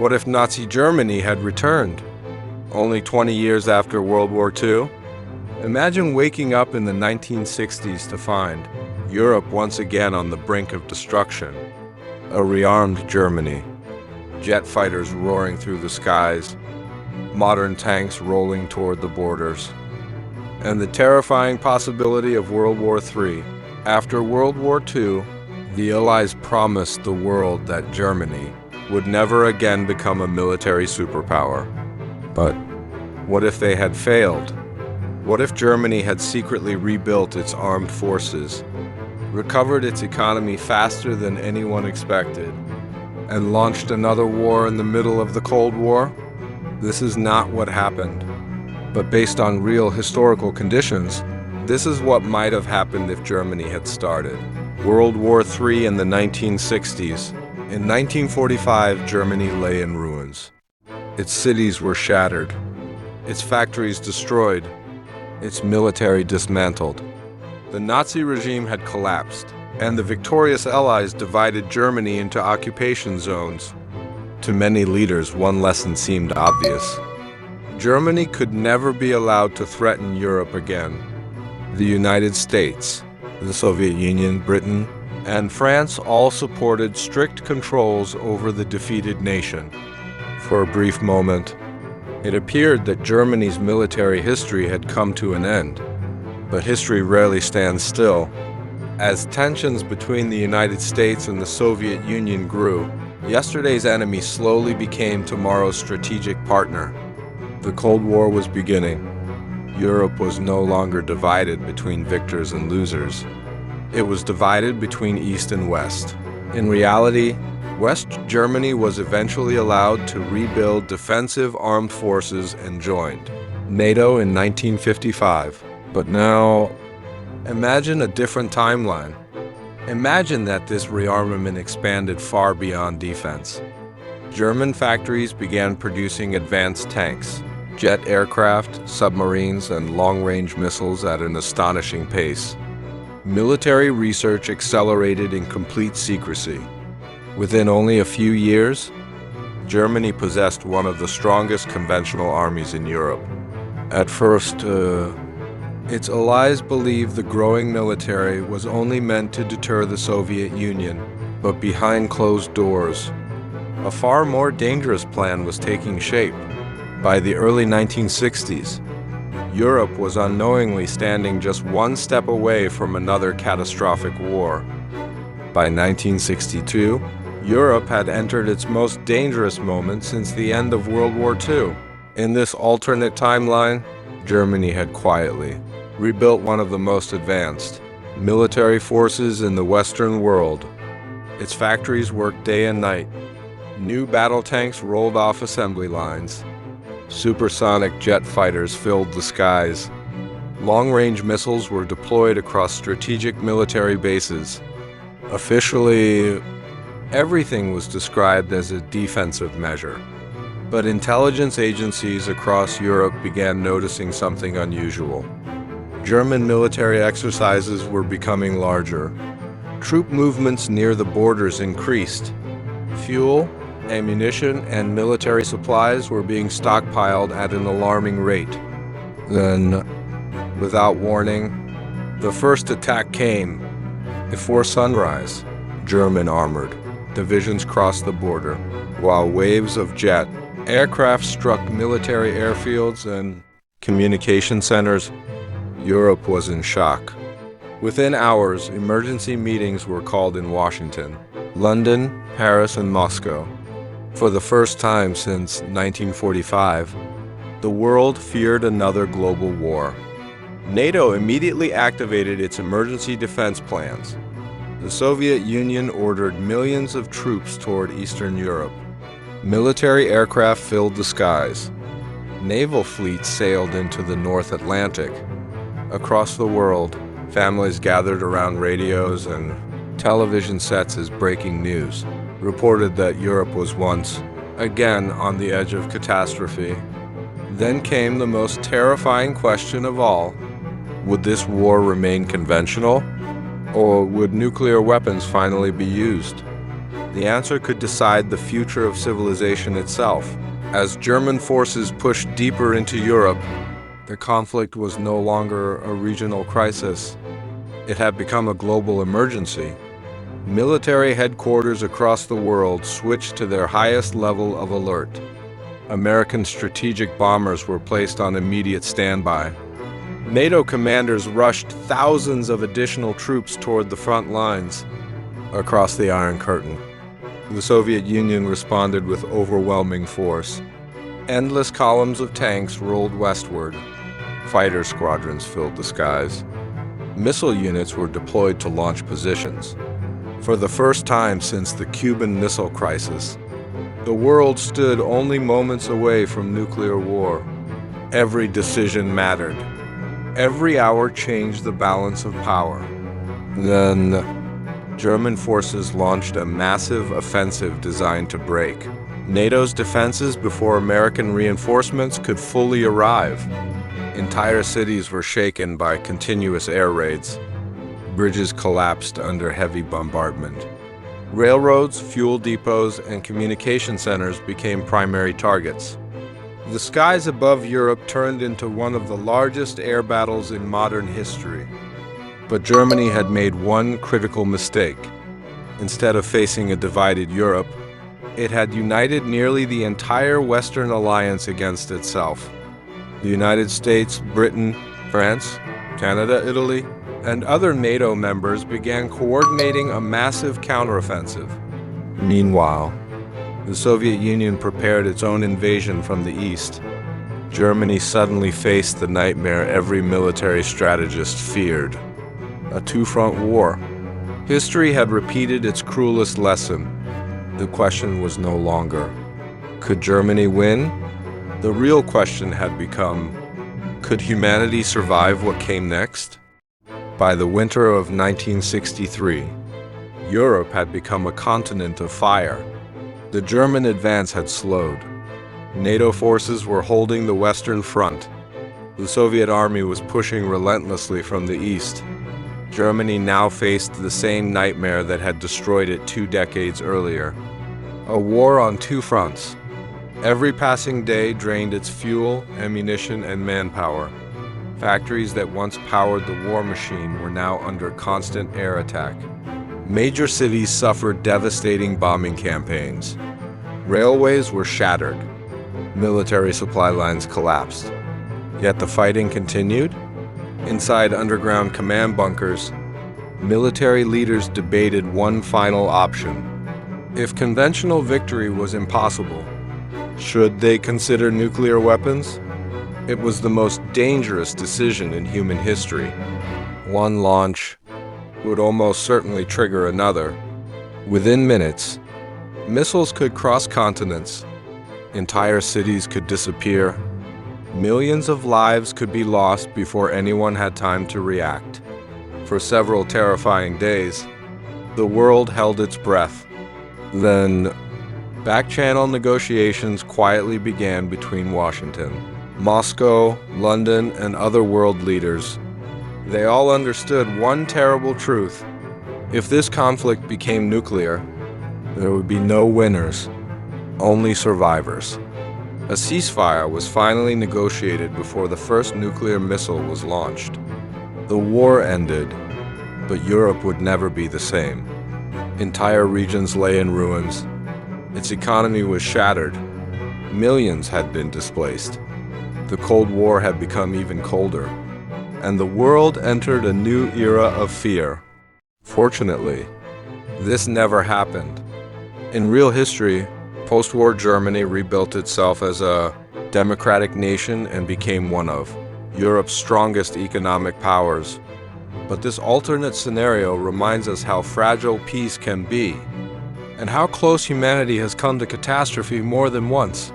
What if Nazi Germany had returned? Only 20 years after World War II? Imagine waking up in the 1960s to find Europe once again on the brink of destruction. A rearmed Germany, jet fighters roaring through the skies, modern tanks rolling toward the borders, and the terrifying possibility of World War III. After World War II, the Allies promised the world that Germany would never again become a military superpower. But what if they had failed? What if Germany had secretly rebuilt its armed forces, recovered its economy faster than anyone expected, and launched another war in the middle of the Cold War? This is not what happened. But based on real historical conditions, this is what might have happened if Germany had started. World War III in the 1960s. In 1945, Germany lay in ruins. Its cities were shattered, its factories destroyed, its military dismantled. The Nazi regime had collapsed, and the victorious Allies divided Germany into occupation zones. To many leaders, one lesson seemed obvious. Germany could never be allowed to threaten Europe again. The United States, the Soviet Union, Britain, and France all supported strict controls over the defeated nation. For a brief moment, it appeared that Germany's military history had come to an end. But history rarely stands still. As tensions between the United States and the Soviet Union grew, yesterday's enemy slowly became tomorrow's strategic partner. The Cold War was beginning. Europe was no longer divided between victors and losers. It was divided between East and West. In reality, West Germany was eventually allowed to rebuild defensive armed forces and joined NATO in 1955. But now, imagine a different timeline. Imagine that this rearmament expanded far beyond defense. German factories began producing advanced tanks, jet aircraft, submarines, and long-range missiles at an astonishing pace. Military research accelerated in complete secrecy. Within only a few years, Germany possessed one of the strongest conventional armies in Europe. At first, its allies believed the growing military was only meant to deter the Soviet Union, but behind closed doors, a far more dangerous plan was taking shape. By the early 1960s, Europe was unknowingly standing just one step away from another catastrophic war. By 1962, Europe had entered its most dangerous moment since the end of World War II. In this alternate timeline, Germany had quietly rebuilt one of the most advanced military forces in the Western world. Its factories worked day and night. New battle tanks rolled off assembly lines. Supersonic jet fighters filled the skies. Long-range missiles were deployed across strategic military bases. Officially, everything was described as a defensive measure. But intelligence agencies across Europe began noticing something unusual. German military exercises were becoming larger. Troop movements near the borders increased. Fuel, ammunition, and military supplies were being stockpiled at an alarming rate. Then, without warning, the first attack came. Before sunrise, German armored divisions crossed the border, while waves of jet aircraft struck military airfields and communication centers. Europe was in shock. Within hours, emergency meetings were called in Washington, London, Paris, and Moscow. For the first time since 1945, the world feared another global war. NATO immediately activated its emergency defense plans. The Soviet Union ordered millions of troops toward Eastern Europe. Military aircraft filled the skies. Naval fleets sailed into the North Atlantic. Across the world, families gathered around radios and television sets as breaking news reported that Europe was once again on the edge of catastrophe. Then came the most terrifying question of all. Would this war remain conventional, or would nuclear weapons finally be used? The answer could decide the future of civilization itself. As German forces pushed deeper into Europe, the conflict was no longer a regional crisis. It had become a global emergency. Military headquarters across the world switched to their highest level of alert. American strategic bombers were placed on immediate standby. NATO commanders rushed thousands of additional troops toward the front lines across the Iron Curtain. The Soviet Union responded with overwhelming force. Endless columns of tanks rolled westward. Fighter squadrons filled the skies. Missile units were deployed to launch positions. For the first time since the Cuban Missile Crisis, the world stood only moments away from nuclear war. Every decision mattered. Every hour changed the balance of power. Then, German forces launched a massive offensive designed to break NATO's defenses before American reinforcements could fully arrive. Entire cities were shaken by continuous air raids. Bridges collapsed under heavy bombardment. Railroads, fuel depots, and communication centers became primary targets. The skies above Europe turned into one of the largest air battles in modern history. But Germany had made one critical mistake. Instead of facing a divided Europe, it had united nearly the entire Western alliance against itself. The United States, Britain, France, Canada, Italy, and other NATO members began coordinating a massive counteroffensive. Meanwhile, the Soviet Union prepared its own invasion from the east. Germany suddenly faced the nightmare every military strategist feared: a two-front war. History had repeated its cruelest lesson. The question was no longer, could Germany win? The real question had become, could humanity survive what came next? By the winter of 1963, Europe had become a continent of fire. The German advance had slowed. NATO forces were holding the Western Front. The Soviet army was pushing relentlessly from the east. Germany now faced the same nightmare that had destroyed it 2 decades earlier. A war on two fronts. Every passing day drained its fuel, ammunition, and manpower. Factories that once powered the war machine were now under constant air attack. Major cities suffered devastating bombing campaigns. Railways were shattered. Military supply lines collapsed. Yet the fighting continued. Inside underground command bunkers, military leaders debated one final option. If conventional victory was impossible, should they consider nuclear weapons? It was the most dangerous decision in human history. One launch would almost certainly trigger another. Within minutes, missiles could cross continents. Entire cities could disappear. Millions of lives could be lost before anyone had time to react. For several terrifying days, the world held its breath. Then, back-channel negotiations quietly began between Washington, Moscow, London, and other world leaders. They all understood one terrible truth. If this conflict became nuclear, there would be no winners, only survivors. A ceasefire was finally negotiated before the first nuclear missile was launched. The war ended, but Europe would never be the same. Entire regions lay in ruins. Its economy was shattered. Millions had been displaced. The Cold War had become even colder, and the world entered a new era of fear. Fortunately, this never happened. In real history, post-war Germany rebuilt itself as a democratic nation and became one of Europe's strongest economic powers. But this alternate scenario reminds us how fragile peace can be, and how close humanity has come to catastrophe more than once.